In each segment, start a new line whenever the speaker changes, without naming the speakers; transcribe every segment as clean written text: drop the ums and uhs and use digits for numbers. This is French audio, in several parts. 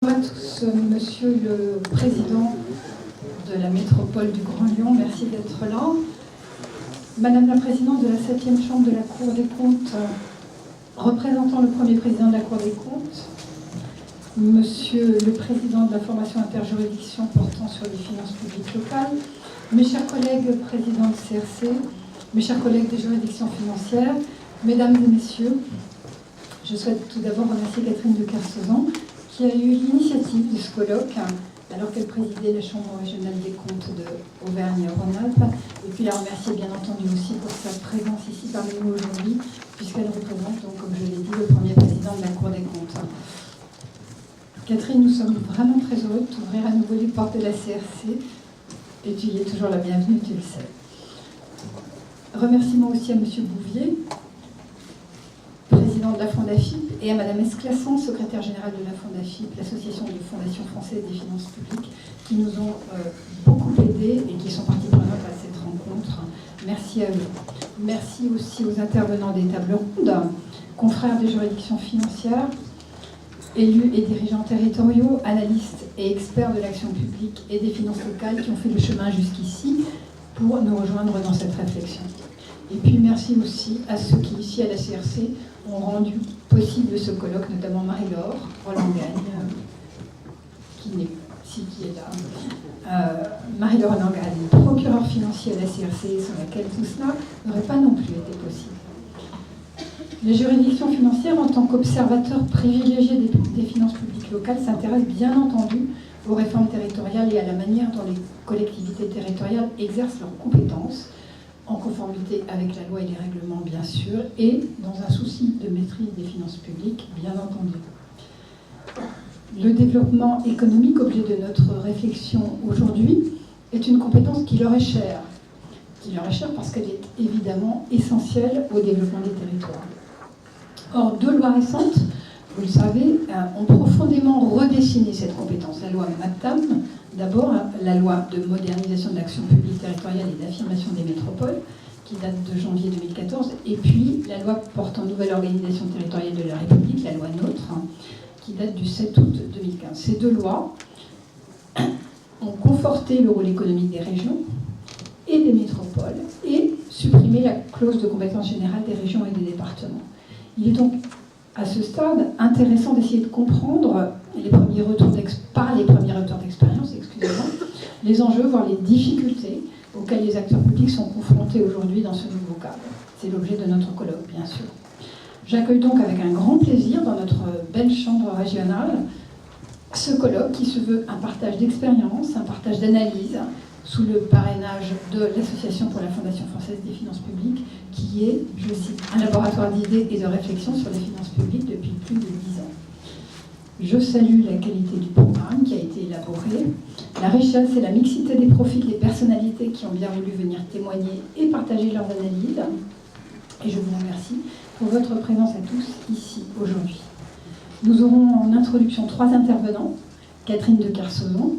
Bonjour à tous, Monsieur le Président de la métropole du Grand Lyon, merci d'être là. Madame la Présidente de la 7e Chambre de la Cour des comptes, représentant le Premier Président de la Cour des comptes, Monsieur le Président de la formation interjuridiction portant sur les finances publiques locales, mes chers collègues présidents de CRC, mes chers collègues des juridictions financières, Mesdames et Messieurs, je souhaite tout d'abord remercier Catherine de Kersauson qui a eu l'initiative de ce colloque alors qu'elle présidait la Chambre régionale des comptes d'Auvergne-Rhône-Alpes, et puis la remercier bien entendu aussi pour sa présence ici parmi nous aujourd'hui, puisqu'elle représente, donc, comme je l'ai dit, le Premier Président de la Cour des comptes. Catherine, nous sommes vraiment très heureux de t'ouvrir à nouveau les portes de la CRC, et tu y es toujours la bienvenue, tu le sais. Remerciements aussi à M. Bouvier, président de la Fondafip, et à Mme Esclasson, secrétaire générale de la Fondafip, l'association des fondations françaises des finances publiques, qui nous ont beaucoup aidés et qui sont partie prenante à cette rencontre. Merci à eux. Merci aussi aux intervenants des tables rondes, confrères des juridictions financières, élus et dirigeants territoriaux, analystes et experts de l'action publique et des finances locales qui ont fait le chemin jusqu'ici pour nous rejoindre dans cette réflexion. Et puis merci aussi à ceux qui, ici à la CRC, ont rendu possible ce colloque, notamment Marie-Laure Roland-Gagne, qui est là. Marie-Laure Roland-Gagne, procureure financier à la CRC, sans laquelle tout cela n'aurait pas non plus été possible. Les juridictions financières, en tant qu'observateurs privilégiés des finances publiques locales, s'intéressent bien entendu aux réformes territoriales et à la manière dont les collectivités territoriales exercent leurs compétences, en conformité avec la loi et les règlements, bien sûr, et dans un souci de maîtrise des finances publiques, bien entendu. Le développement économique, objet de notre réflexion aujourd'hui, est une compétence qui leur est chère. Qui leur est chère parce qu'elle est évidemment essentielle au développement des territoires. Or, deux lois récentes, vous le savez, ont profondément redessiné cette compétence. La loi MAPTAM, d'abord, la loi de modernisation de l'action publique territoriale et d'affirmation des métropoles, qui date de janvier 2014, et puis la loi portant nouvelle organisation territoriale de la République, la loi NOTRe, qui date du 7 août 2015. Ces deux lois ont conforté le rôle économique des régions et des métropoles et supprimé la clause de compétence générale des régions et des départements. Il est donc à ce stade intéressant d'essayer de comprendre les premiers retours d'expérience, les enjeux, voire les difficultés auxquelles les acteurs publics sont confrontés aujourd'hui dans ce nouveau cadre. C'est l'objet de notre colloque, bien sûr. J'accueille donc avec un grand plaisir dans notre belle chambre régionale ce colloque qui se veut un partage d'expérience, un partage d'analyse sous le parrainage de l'Association pour la Fondation française des finances publiques, qui est, je cite, un laboratoire d'idées et de réflexion sur les finances publiques depuis plus de 10 ans. Je salue la qualité du programme qui a été élaboré, la richesse et la mixité des profils des personnalités qui ont bien voulu venir témoigner et partager leurs analyses. Et je vous remercie pour votre présence à tous ici aujourd'hui. Nous aurons en introduction 3 intervenants. Catherine de Kersauson,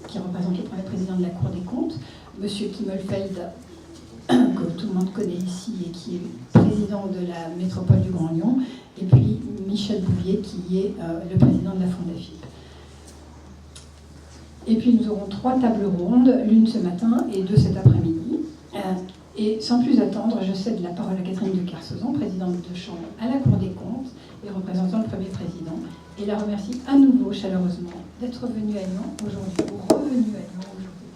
qui représente le Premier Président de la Cour des comptes, Monsieur Kimmelfeld, que tout le monde connaît ici et qui est président de la métropole du Grand Lyon, et puis Michel Bouvier, qui est le président de la Fondafip. Et puis nous aurons 3 tables rondes, l'une ce matin et 2 cet après-midi. Et sans plus attendre, je cède la parole à Catherine de Kersauson, présidente de chambre à la Cour des comptes et représentant le Premier Président, et la remercie à nouveau chaleureusement d'être venue à Lyon aujourd'hui, ou revenue à Lyon aujourd'hui.